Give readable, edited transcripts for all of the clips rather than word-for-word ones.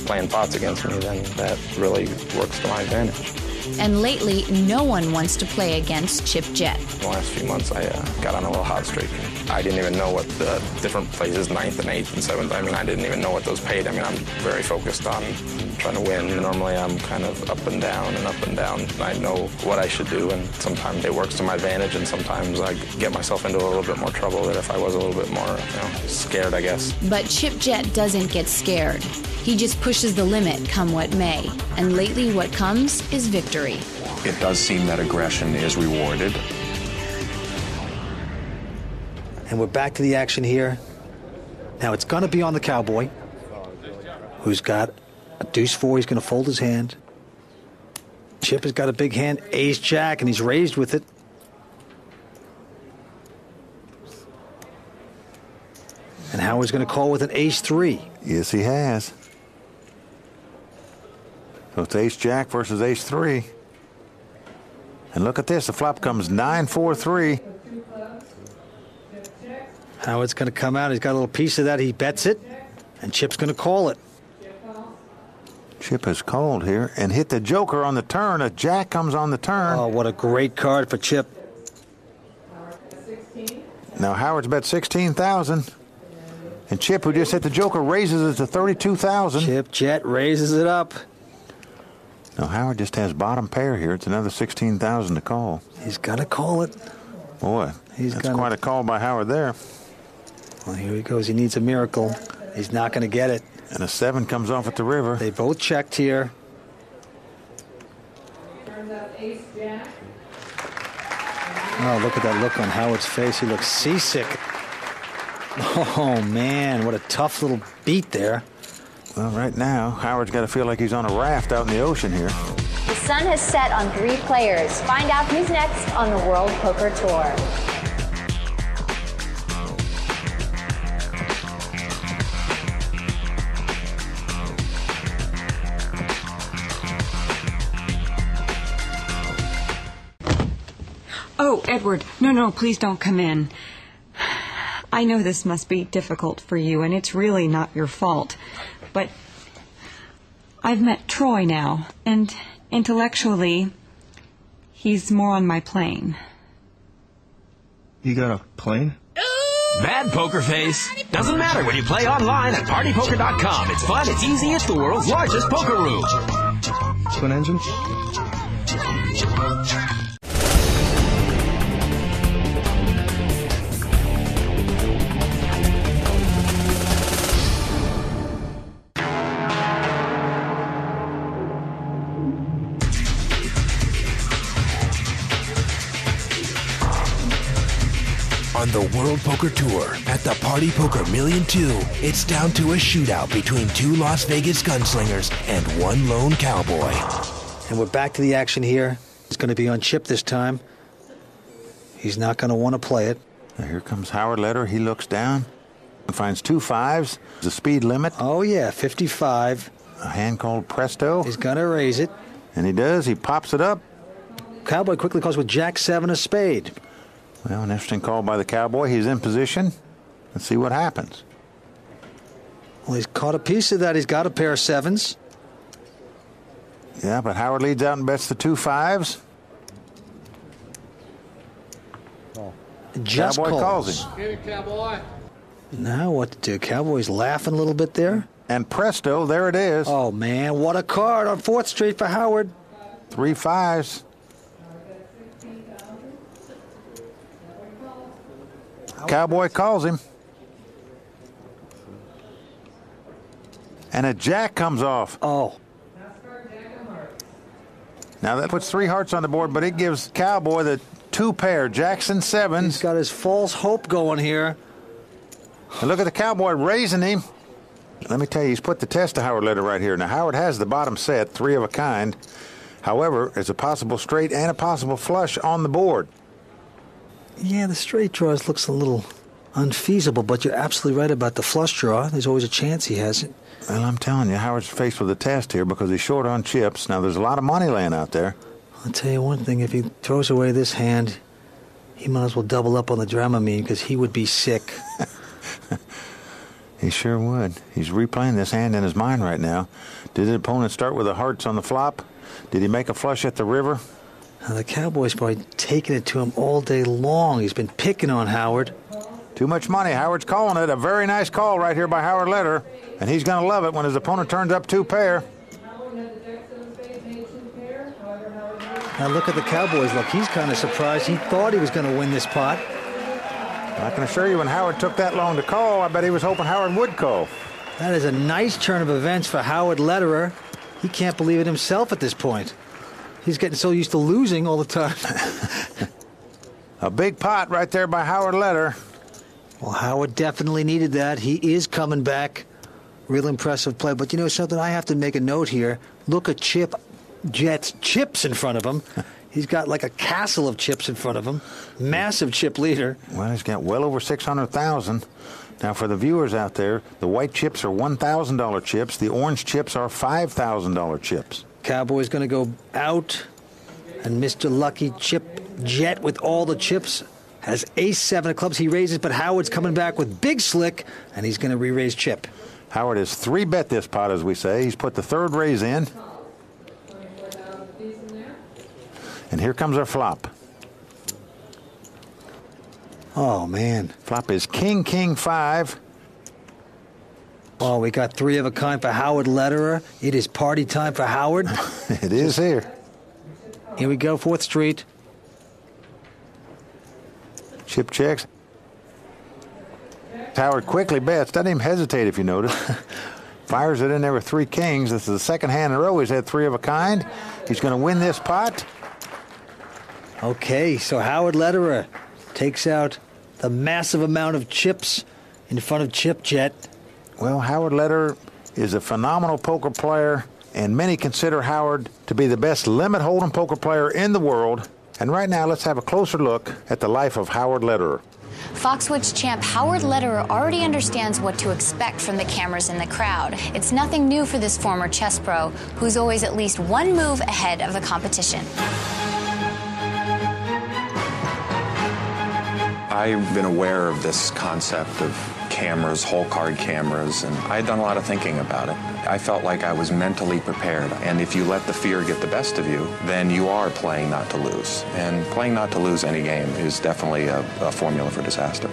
playing pots against me, then that really works to my advantage. And lately, no one wants to play against Chip Jett. The last few months, I got on a little hot streak. I didn't even know what the different places, 9th and 8th and 7th, I mean, I didn't even know what those paid. I mean, I'm very focused on trying to win. Normally, I'm kind of up and down and up and down. I know what I should do, and sometimes it works to my advantage, and sometimes I get myself into a little bit more trouble than if I was a little bit more, scared, I guess. But Chip Jett doesn't get scared. He just pushes the limit, come what may. And lately, what comes is victory. It does seem that aggression is rewarded. And we're back to the action here. Now it's going to be on the cowboy, who's got a deuce-4. He's going to fold his hand. Chip has got a big hand, ace-jack, and he's raised with it. And Howard's going to call with an ace-3. Yes, he has. So it's ace-jack versus ace-3. And look at this. The flop comes 9-4-3. Howard's going to come out. He's got a little piece of that. He bets it. And Chip's going to call it. Chip has called here and hit the joker on the turn. A jack comes on the turn. Oh, what a great card for Chip. Now Howard's bet 16,000. And Chip, who just hit the joker, raises it to 32,000. Chip Jett raises it up. Now Howard just has bottom pair here. It's another 16,000 to call. He's got to call it. Boy, that's quite a call by Howard there. Well, here he goes. He needs a miracle. He's not going to get it. And a 7 comes off at the river. They both checked here. Oh, look at that look on Howard's face. He looks seasick. Oh, man, what a tough little beat there. Well, right now, Howard's got to feel like he's on a raft out in the ocean here. The sun has set on 3 players. Find out who's next on the World Poker Tour. Oh, Edward, no, please don't come in. I know this must be difficult for you, and it's really not your fault. But I've met Troy now, and intellectually, he's more on my plane. You got a plane? Bad poker face. Doesn't matter when you play online at partypoker.com. It's fun, it's easy, it's the world's largest poker room. Twin engine? On the World Poker Tour at the Party Poker 1,000,002, it's down to a shootout between 2 Las Vegas gunslingers and 1 lone cowboy. And we're back to the action here. It's going to be on Chip this time. He's not going to want to play it. Now here comes Howard Leder. He looks down and finds 2 5s. The speed limit. Oh, yeah, 55. A hand called Presto. He's going to raise it. And he does. He pops it up. Cowboy quickly calls with Jack 7 of spade. Well, an interesting call by the cowboy. He's in position. Let's see what happens. Well, he's caught a piece of that. He's got a pair of 7s. Yeah, but Howard leads out and bets the 2 5s. Just Cowboy calls him. Get it, cowboy. Now what to do? Cowboy's laughing a little bit there. And presto, there it is. Oh, man, what a card on 4th Street for Howard. 3 5s. Cowboy calls him. And a jack comes off. Oh. Now that puts 3 hearts on the board, but it gives Cowboy the 2 pair, jacks and 7s. He's got his false hope going here. And look at the cowboy raising him. Let me tell you, he's put the test to Howard Leder right here. Now, Howard has the bottom set, 3 of a kind. However, there's a possible straight and a possible flush on the board. Yeah, the straight draws looks a little unfeasible, but you're absolutely right about the flush draw. There's always a chance he has it. Well, I'm telling you, Howard's faced with a test here because he's short on chips. Now, there's a lot of money laying out there. I'll tell you one thing. If he throws away this hand, he might as well double up on the Dramamine because he would be sick. He sure would. He's replaying this hand in his mind right now. Did the opponent start with the hearts on the flop? Did he make a flush at the river? Now, the Cowboy's probably taking it to him all day long. He's been picking on Howard. Too much money. Howard's calling it. A very nice call right here by Howard Lederer. And he's going to love it when his opponent turns up 2 pair. Now look at the Cowboys. Look, he's kind of surprised. He thought he was going to win this pot. I can assure you when Howard took that long to call, I bet he was hoping Howard would call. That is a nice turn of events for Howard Lederer. He can't believe it himself at this point. He's getting so used to losing all the time. A big pot right there by Howard Lederer. Well, Howard definitely needed that. He is coming back. Real impressive play. But you know something? I have to make a note here. Look at Jet's chips in front of him. He's got like a castle of chips in front of him. Massive chip leader. Well, he's got well over 600,000. Now, for the viewers out there, the white chips are $1,000 chips. The orange chips are $5,000 chips. Cowboy's going to go out. And Mr. Lucky Chip Jet with all the chips has ace-7 of clubs. He raises, but Howard's coming back with big slick, and he's going to re-raise chip. Howard has 3-bet this pot, as we say. He's put the 3rd raise in. And here comes our flop. Oh, man. Flop is King, King, 5. Oh, we got 3 of a kind for Howard Lederer. It is party time for Howard. It is here. Here we go, 4th Street. Chip checks. Howard quickly bets. Doesn't even hesitate if you notice. Fires it in there with 3 kings. This is the 2nd hand in a row. He's had 3 of a kind. He's going to win this pot. Okay, so Howard Lederer takes out the massive amount of chips in front of Chip Jet. Well, Howard Lederer is a phenomenal poker player, and many consider Howard to be the best limit hold'em poker player in the world. And right now, let's have a closer look at the life of Howard Lederer. Foxwoods champ Howard Lederer already understands what to expect from the cameras in the crowd. It's nothing new for this former chess pro, who's always at least 1 move ahead of the competition. I've been aware of this concept of cameras, whole card cameras, and I had done a lot of thinking about it. I felt like I was mentally prepared, and if you let the fear get the best of you, then you are playing not to lose. And playing not to lose any game is definitely a formula for disaster.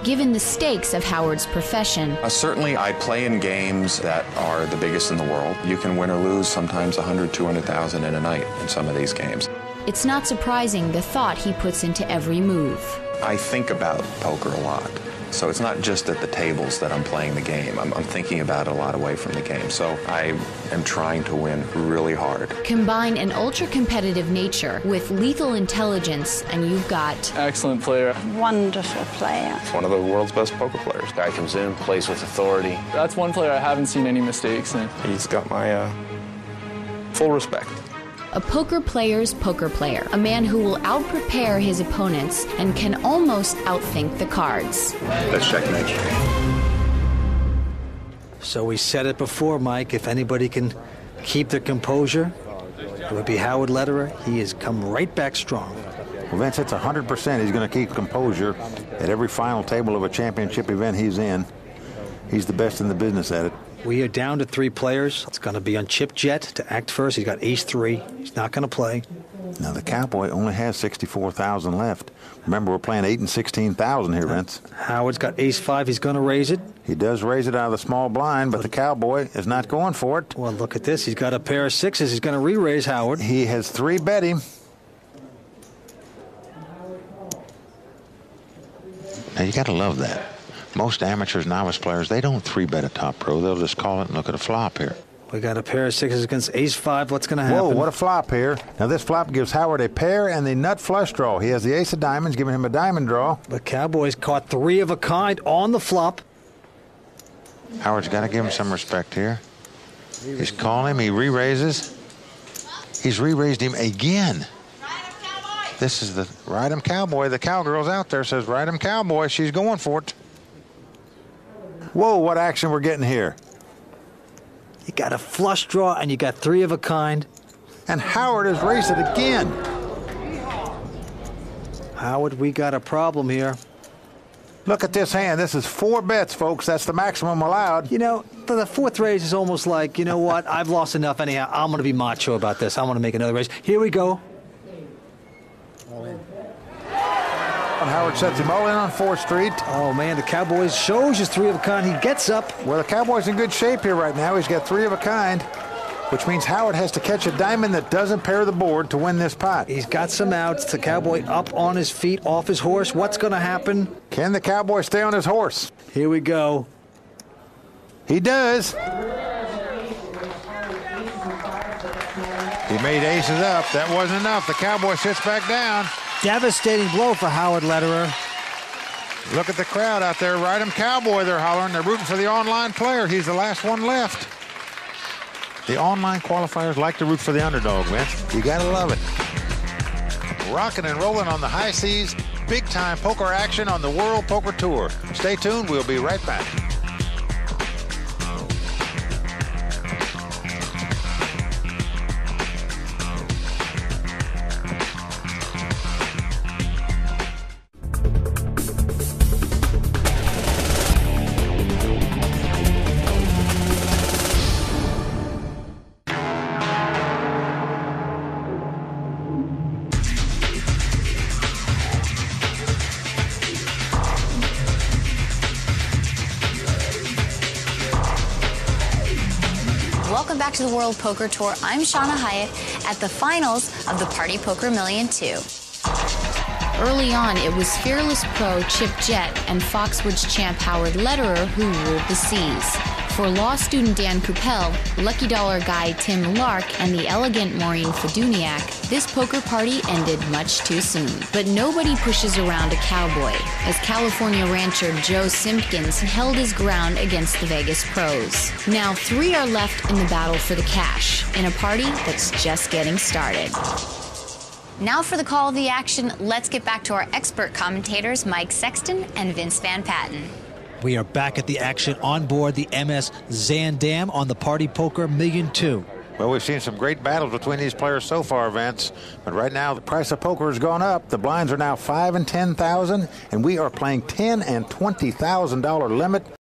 Given the stakes of Howard's profession, Certainly, I play in games that are the biggest in the world. You can win or lose sometimes 100, 200,000 in a night in some of these games. it's not surprising the thought he puts into every move. I think about poker a lot. So it's not just at the tables that I'm playing the game. I'm thinking about it a lot away from the game. So I am trying to win really hard. Combine an ultra-competitive nature with lethal intelligence, and you've got... Excellent player. Wonderful player. It's one of the world's best poker players. Guy comes in, plays with authority. That's one player I haven't seen any mistakes in. He's got my full respect. A poker player's poker player. A man who will out-prepare his opponents and can almost outthink the cards. That's checkmate. So we said it before, Mike. If anybody can keep their composure, it would be Howard Lederer. He has come right back strong. Well, Vince, it's 100% he's going to keep composure at every final table of a championship event he's in. He's the best in the business at it. We are down to 3 players. It's going to be on Chip Jet to act first. He's got ace-3. He's not going to play. Now, the Cowboy only has 64,000 left. Remember, we're playing 8 and 16,000 here, Vince. Howard's got ace-5. He's going to raise it. He does raise it out of the small blind, but the Cowboy is not going for it. Well, look at this. He's got a pair of 6s. He's going to re-raise Howard. He has 3 bet him. Now, you got to love that. Most amateurs, novice players, they don't 3-bet a top pro. They'll just call it and look at a flop here. We got a pair of 6s against ace-5. What's going to happen? Whoa, what a flop here. Now, this flop gives Howard a pair and the nut flush draw. He has the ace of diamonds, giving him a diamond draw. The Cowboys caught 3 of a kind on the flop. Howard's got to give him some respect here. He's calling him. He re-raises. He's re-raised him again. This is the ride 'em Cowboy. The cowgirl's out there, says ride 'em Cowboy. She's going for it. Whoa, what action we're getting here. You got a flush draw, and you got 3 of a kind. And Howard has raised it again. Howard, we got a problem here. Look at this hand. This is 4 bets, folks. That's the maximum allowed. You know, the fourth raise is almost like, you know what, I've lost enough anyhow. I'm going to be macho about this. I'm going to make another raise. Here we go. All in. Howard sets him all in on 4th Street. Oh, man, the Cowboys shows his 3 of a kind. He gets up. Well, the Cowboys in good shape here right now. He's got 3 of a kind, which means Howard has to catch a diamond that doesn't pair the board to win this pot. He's got some outs. The Cowboy up on his feet, off his horse. What's going to happen? Can the Cowboy stay on his horse? Here we go. He does. He made aces up. That wasn't enough. The Cowboy sits back down. Devastating blow for Howard Lederer. Look at the crowd out there. Ride 'em Cowboy, they're hollering. They're rooting for the online player. He's the last one left. The online qualifiers like to root for the underdog, Vince. You got to love it. Rocking and rolling on the high seas. Big-time poker action on the World Poker Tour. Stay tuned. We'll be right back. Welcome back to the World Poker Tour. I'm Shauna Hyatt at the finals of the Party Poker Million 2. Early on, it was fearless pro Chip Jett and Foxwoods champ Howard Lederer who ruled the seas. For law student Dan Coupel, Lucky Dollar guy Tim Lark, and the elegant Maureen Feduniak, this poker party ended much too soon. But nobody pushes around a cowboy, as California rancher Joe Simpkins held his ground against the Vegas pros. Now 3 are left in the battle for the cash, in a party that's just getting started. Now for the call of the action, let's get back to our expert commentators Mike Sexton and Vince Van Patten. We are back at the action on board the MS Zandam on the Party Poker Million 2. Well, we've seen some great battles between these players so far, Vince. But right now, the price of poker has gone up. The blinds are now $5,000 and $10,000, and we are playing $10,000 and $20,000 limit.